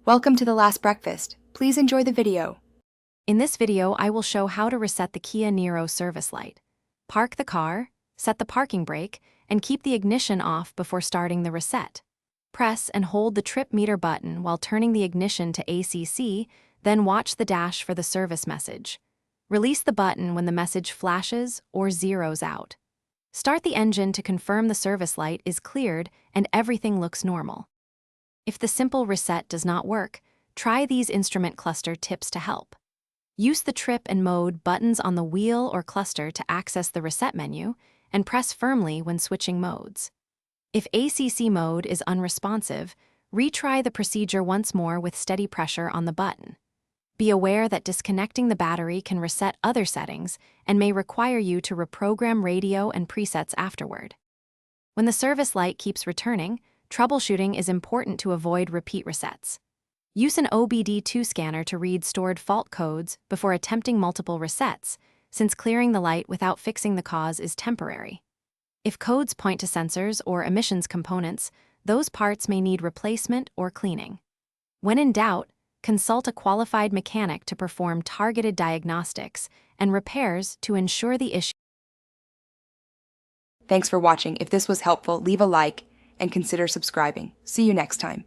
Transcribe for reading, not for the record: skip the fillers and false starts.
Welcome to The Last Breakfast. Please enjoy the video. In this video, I will show how to reset the Kia Niro service light. Park the car, set the parking brake, and keep the ignition off before starting the reset. Press and hold the trip meter button while turning the ignition to ACC, then watch the dash for the service message. Release the button when the message flashes or zeroes out. Start the engine to confirm the service light is cleared and everything looks normal. If the simple reset does not work, try these instrument cluster tips to help. Use the trip and mode buttons on the wheel or cluster to access the reset menu, and press firmly when switching modes. If ACC mode is unresponsive, retry the procedure once more with steady pressure on the button. Be aware that disconnecting the battery can reset other settings and may require you to reprogram radio and presets afterward. When the service light keeps returning, troubleshooting is important to avoid repeat resets. Use an OBD2 scanner to read stored fault codes before attempting multiple resets, since clearing the light without fixing the cause is temporary. If codes point to sensors or emissions components, those parts may need replacement or cleaning. When in doubt, consult a qualified mechanic to perform targeted diagnostics and repairs to ensure the issue. Thanks for watching. If this was helpful, leave a like and consider subscribing. See you next time.